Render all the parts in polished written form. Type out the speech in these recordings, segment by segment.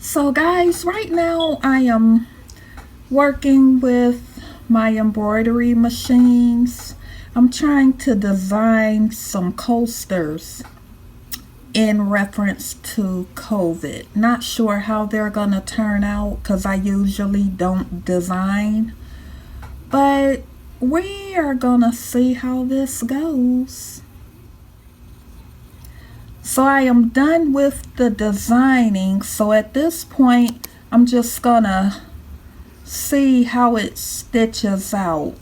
So guys, right now I am working with my embroidery machines. I'm trying to design some coasters in reference to COVID. Not sure how they're gonna turn out because I usually don't design, but we are gonna see how this goes. So I am done with the designing. So at this point, I'm just gonna see how it stitches out.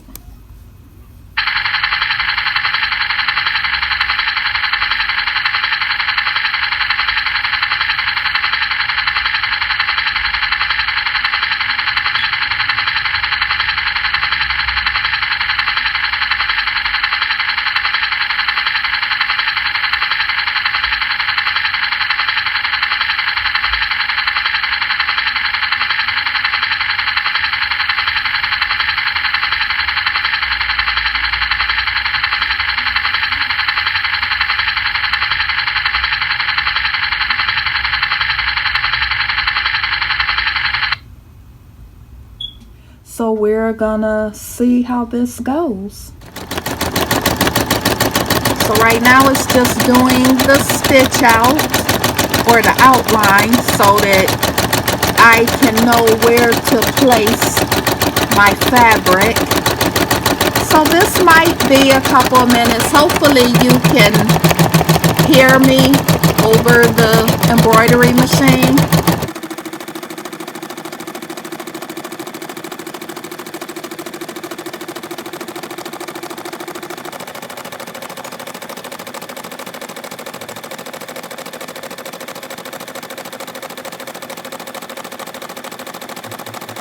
So we're gonna see how this goes. So right now it's just doing the stitch out or the outline so that I can know where to place my fabric. So this might be a couple of minutes. Hopefully you can hear me over the embroidery machine.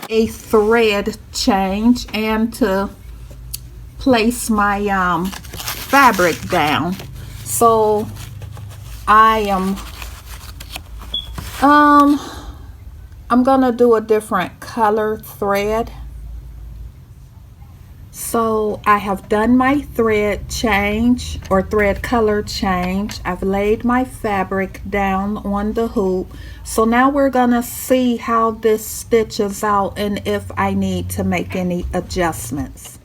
A thread change and to place my fabric down. So I am I'm gonna do a different color thread. So I have done my thread change or thread color change. I've laid my fabric down on the hoop. So now we're gonna see how this stitches out and if I need to make any adjustments.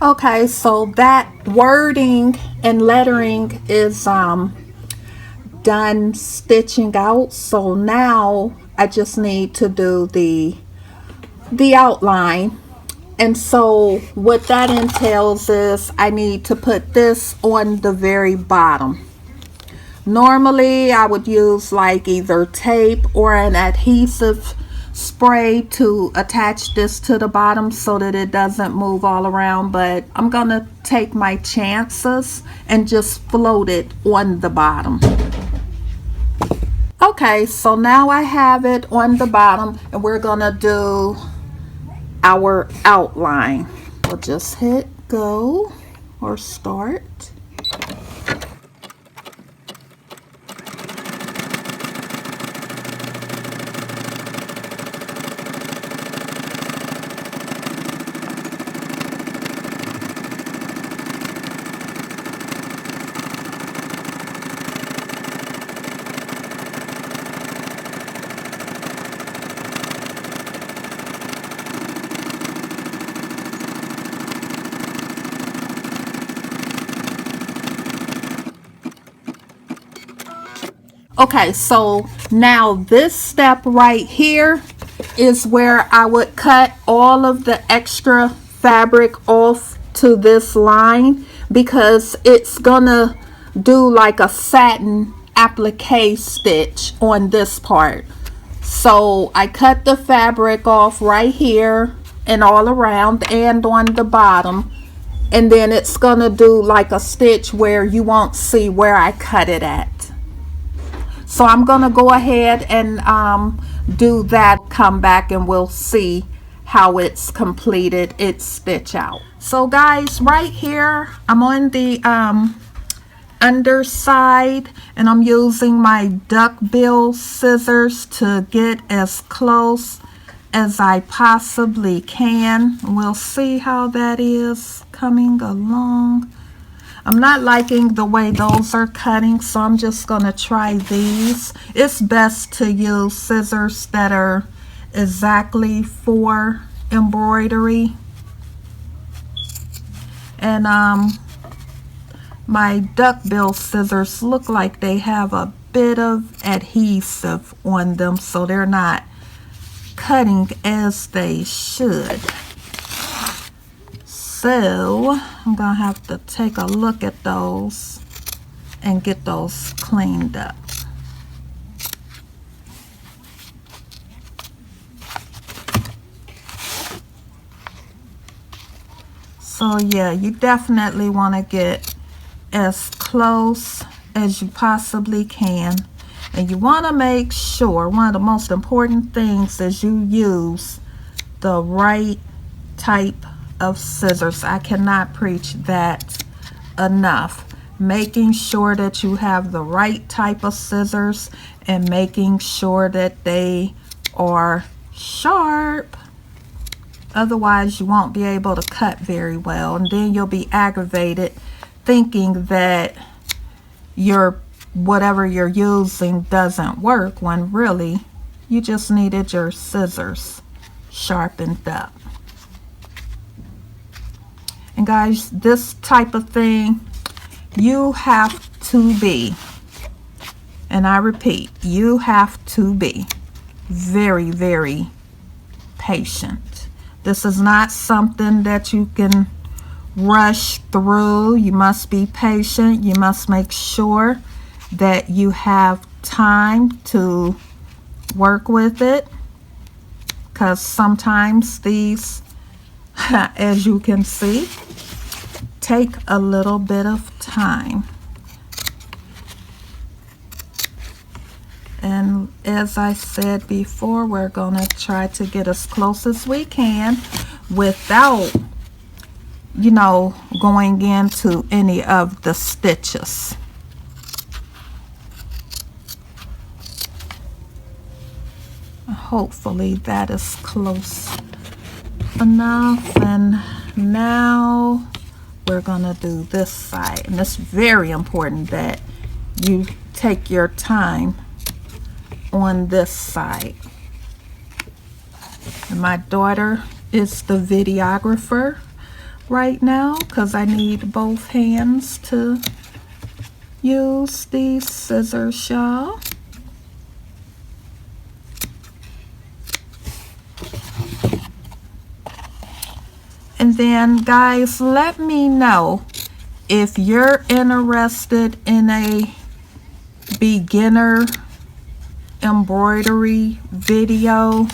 Okay, so that wording and lettering is done stitching out. So now I just need to do the outline. And so what that entails is I need to put this on the very bottom. Normally I would use like either tape or an adhesive spray to attach this to the bottom so that it doesn't move all around, but I'm gonna take my chances and just float it on the bottom. Okay, so now I have it on the bottom and we're gonna do our outline. We'll just hit go or start. Okay, so now this step right here is where I would cut all of the extra fabric off to this line because it's gonna do like a satin applique stitch on this part. So I cut the fabric off right here and all around and on the bottom, and then it's gonna do like a stitch where you won't see where I cut it at. So I'm going to go ahead and do that, come back and we'll see how it's completed its stitch out. So guys, right here I'm on the underside and I'm using my duckbill scissors to get as close as I possibly can. We'll see how that is coming along. I'm not liking the way those are cutting, so I'm just going to try these. It's best to use scissors that are exactly for embroidery. And my duckbill scissors look like they have a bit of adhesive on them, so they're not cutting as they should. So I'm gonna have to take a look at those and get those cleaned up. So yeah, you definitely want to get as close as you possibly can, and you want to make sure one of the most important things is you use the right type of scissors. I cannot preach that enough. Making sure that you have the right type of scissors and making sure that they are sharp. Otherwise you won't be able to cut very well, and then you'll be aggravated thinking that whatever you're using doesn't work when really you just needed your scissors sharpened up. And guys, this type of thing, you have to be, and I repeat, you have to be very, very patient. This is not something that you can rush through. You must be patient. You must make sure that you have time to work with it, because sometimes these, as you can see, take a little bit of time. And as I said before, we're going to try to get as close as we can without, you know, going into any of the stitches. Hopefully that is close enough. And now we're gonna do this side, and it's very important that you take your time on this side. And my daughter is the videographer right now because I need both hands to use these scissors, y'all. And then guys, let me know if you're interested in a beginner embroidery video.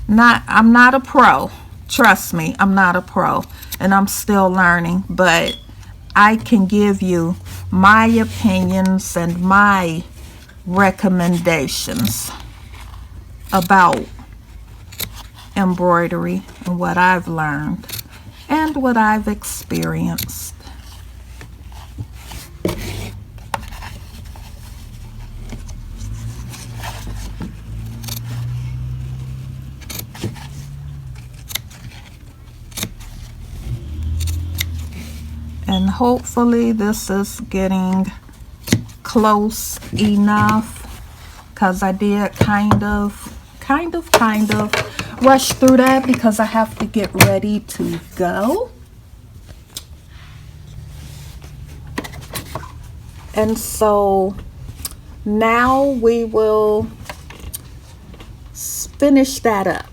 I'm not a pro. Trust me, I'm not a pro and I'm still learning, but I can give you my opinions and my recommendations about embroidery and what I've learned and what I've experienced. And hopefully this is getting close enough because I did kind of rush through that because I have to get ready to go. And so now we will finish that up.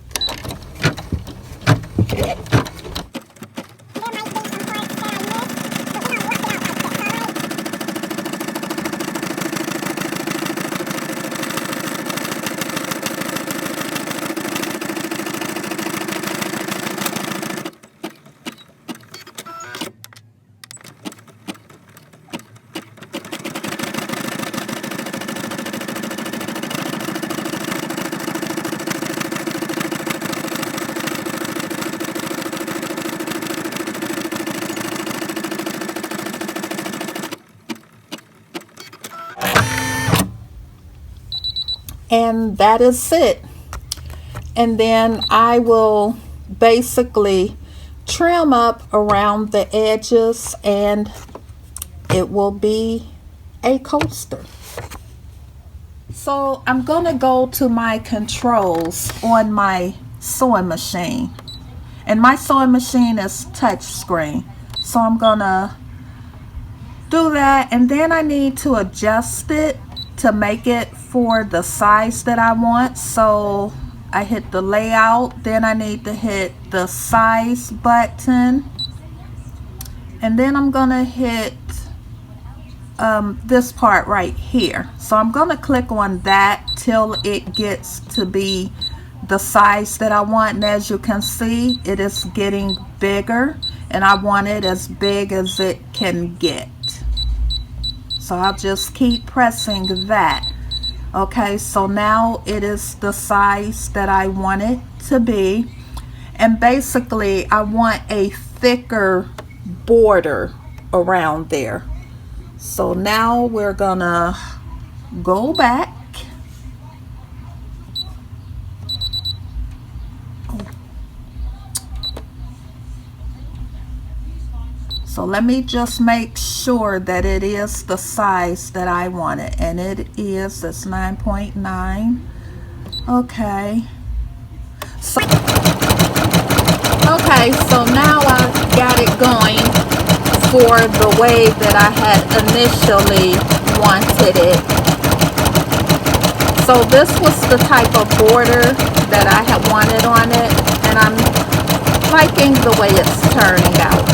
And that is it. And then I will basically trim up around the edges and it will be a coaster. So I'm gonna go to my controls on my sewing machine, and my sewing machine is touch screen, so I'm gonna do that, and then I need to adjust it to make it for the size that I want. So I hit the layout, then I need to hit the size button, and then I'm gonna hit this part right here. So I'm gonna click on that till it gets to be the size that I want, and as you can see it is getting bigger and I want it as big as it can get. So I'll just keep pressing that. Okay, so now it is the size that I want it to be, and basically I want a thicker border around there. So now we're gonna go back. So let me just make sure that it is the size that I want it, and it is. It's 9.9. Okay. So now I got it going for the way that I had initially wanted it. So this was the type of border that I had wanted on it, and I'm liking the way it's turning out.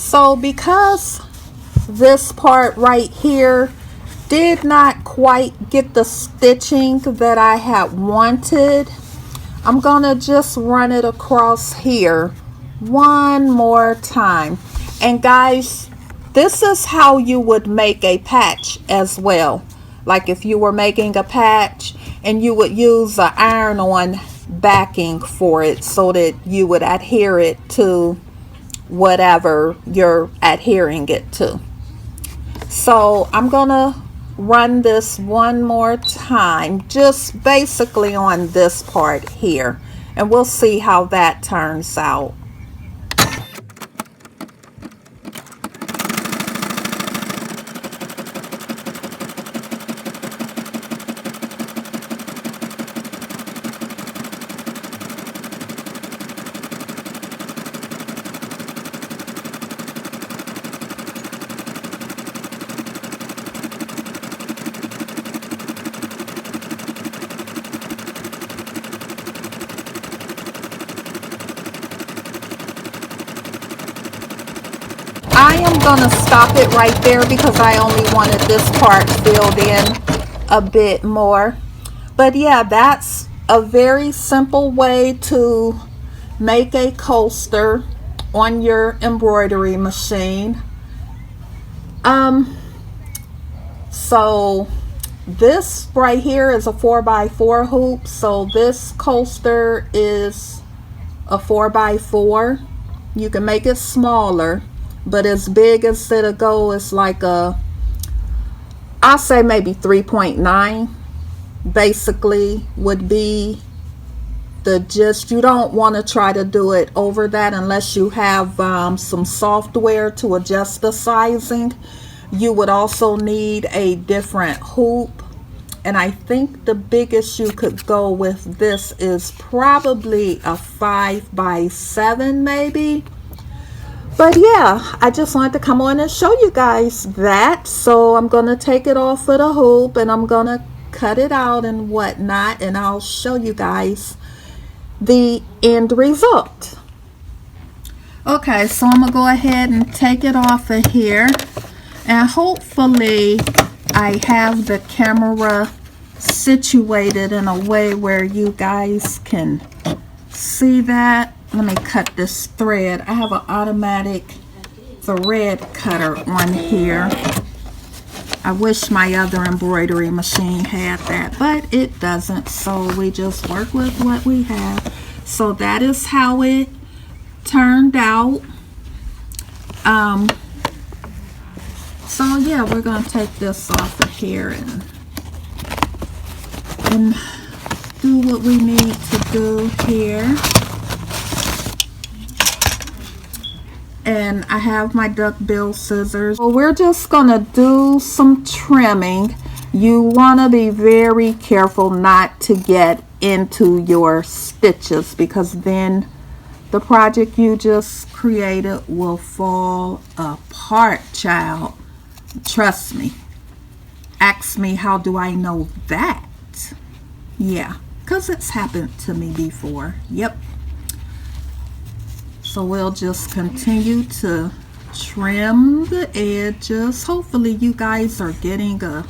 So because this part right here did not quite get the stitching that I had wanted, I'm gonna just run it across here one more time. And guys, this is how you would make a patch as well. Like if you were making a patch and you would use an iron-on backing for it so that you would adhere it to whatever you're adhering it to. So I'm gonna run this one more time, just basically on this part here, and we'll see how that turns out. I am gonna stop it right there because I only wanted this part filled in a bit more. But yeah, that's a very simple way to make a coaster on your embroidery machine. So this right here is a 4x4 hoop, so this coaster is a 4x4. You can make it smaller, but as big as it'll go is like a, I'll say maybe 3.9 basically would be the gist. You don't want to try to do it over that unless you have some software to adjust the sizing. You would also need a different hoop, and I think the biggest you could go with this is probably a 5x7 maybe. But yeah, I just wanted to come on and show you guys that. So I'm going to take it off of the hoop and I'm going to cut it out and whatnot, and I'll show you guys the end result. Okay, so I'm going to go ahead and take it off of here, and hopefully I have the camera situated in a way where you guys can see that. Let me cut this thread. I have an automatic thread cutter on here. I wish my other embroidery machine had that, but it doesn't, so we just work with what we have. So that is how it turned out. So yeah, we're going to take this off of here and do what we need to do here. And I have my duckbill scissors. So we're just gonna do some trimming. You want to be very careful not to get into your stitches, because then the project you just created will fall apart, child. Trust me. Ask me, how do I know that? Yeah, because it's happened to me before. Yep. So we'll just continue to trim the edges. Hopefully you guys are getting a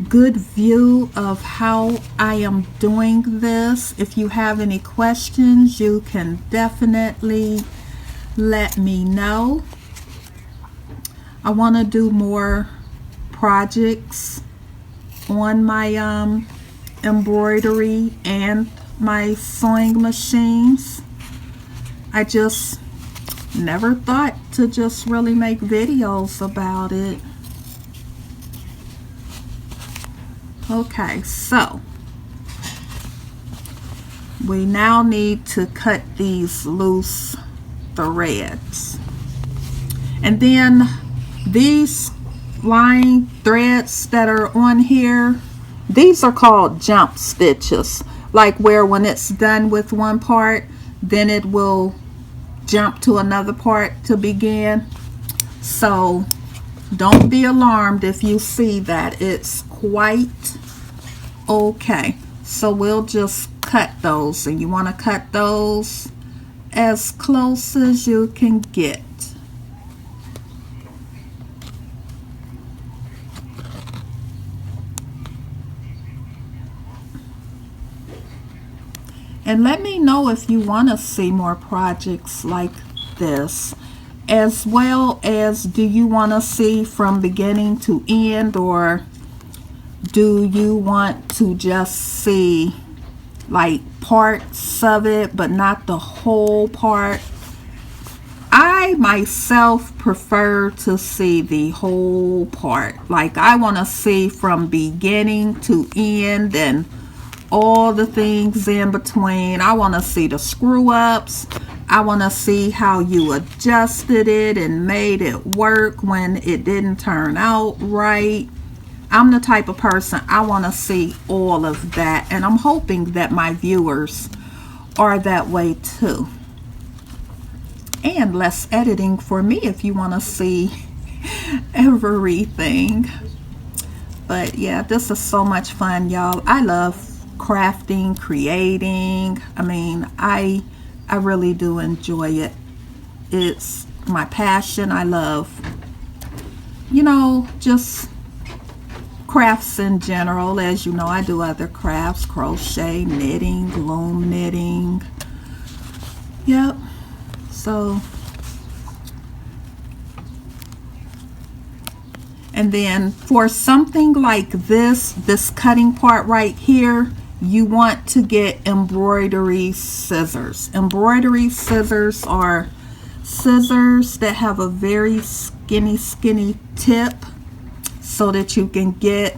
good view of how I am doing this. If you have any questions, you can definitely let me know. I want to do more projects on my embroidery and my sewing machines. I just never thought to just really make videos about it. Okay, so we now need to cut these loose threads. And then these line threads that are on here, these are called jump stitches. Like where when it's done with one part, then it will jump to another part to begin. So don't be alarmed if you see that. It's quite okay. So we'll just cut those, and you want to cut those as close as you can get. And let me know if you want to see more projects like this, as well as do you want to see from beginning to end, or do you want to just see like parts of it but not the whole part? I myself prefer to see the whole part. Like, I want to see from beginning to end and all the things in between. I want to see the screw ups. I want to see how you adjusted it and made it work when it didn't turn out right. I'm the type of person, I want to see all of that, and I'm hoping that my viewers are that way too. And less editing for me if you want to see everything. But yeah, this is so much fun, y'all. I love crafting, creating. I mean, I really do enjoy it. It's my passion. I love, you know, just crafts in general. As you know, I do other crafts, crochet, knitting, loom knitting. Yep. So, and then for something like this cutting part right here, you want to get embroidery scissors. Embroidery scissors are scissors that have a very skinny tip, so that you can get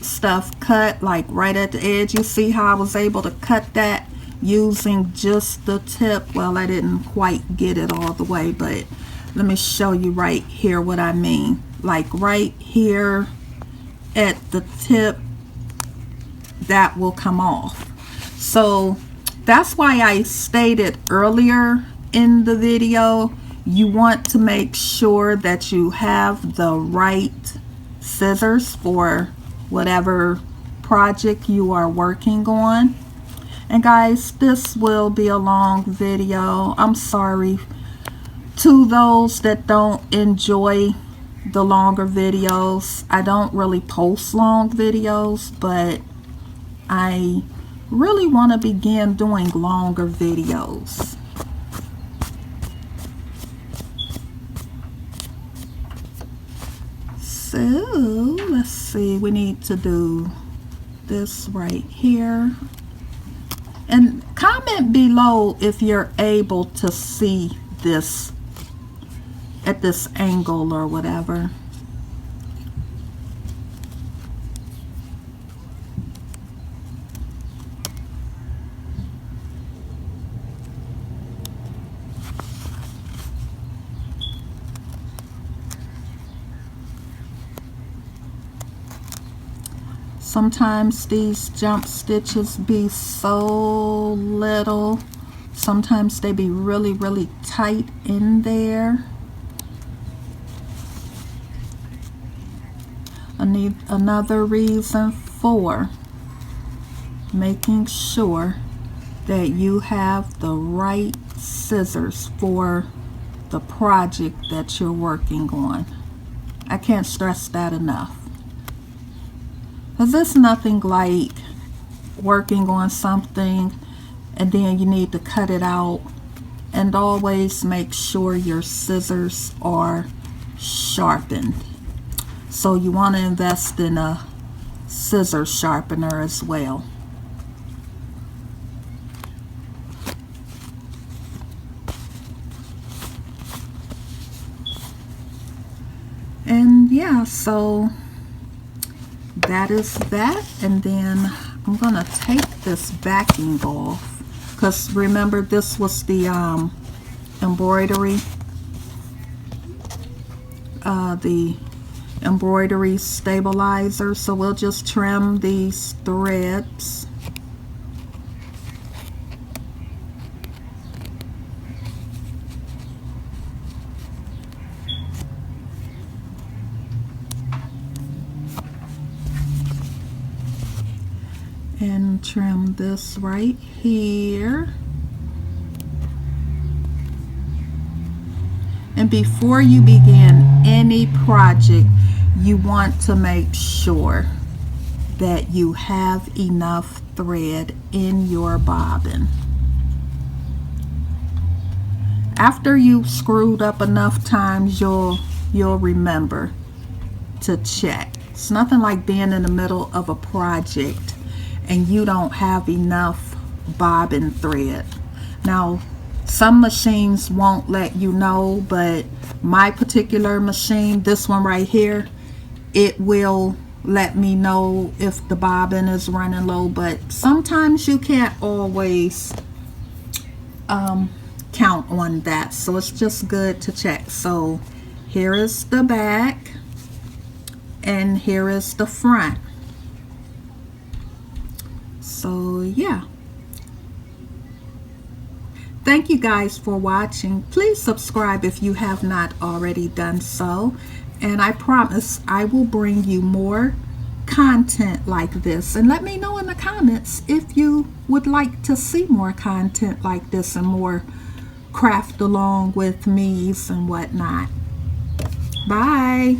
stuff cut like right at the edge. You see how I was able to cut that using just the tip? Well, I didn't quite get it all the way, but let me show you right here what I mean. Like right here at the tip, that will come off. So that's why I stated earlier in the video, you want to make sure that you have the right scissors for whatever project you are working on. And guys, this will be a long video. I'm sorry to those that don't enjoy the longer videos. I don't really post long videos, but I really want to begin doing longer videos. So let's see, we need to do this right here. And comment below if you're able to see this at this angle or whatever. Sometimes these jump stitches be so little. Sometimes they be really tight in there. I need another reason for making sure that you have the right scissors for the project that you're working on. I can't stress that enough. Because it's nothing like working on something and then you need to cut it out. And always make sure your scissors are sharpened. So you want to invest in a scissor sharpener as well. And yeah, so that is that. And then I'm gonna take this backing off, because remember, this was the embroidery stabilizer. So we'll just trim these threads. And trim this right here. And before you begin any project, you want to make sure that you have enough thread in your bobbin. After you've screwed up enough times, you'll remember to check. It's nothing like being in the middle of a project and you don't have enough bobbin thread. Now, some machines won't let you know, but my particular machine, this one right here, it will let me know if the bobbin is running low, but sometimes you can't always count on that, so it's just good to check. So here is the back and here is the front. So yeah, thank you guys for watching. Please subscribe if you have not already done so, and I promise I will bring you more content like this. And let me know in the comments if you would like to see more content like this and more craft along with me's and whatnot. Bye.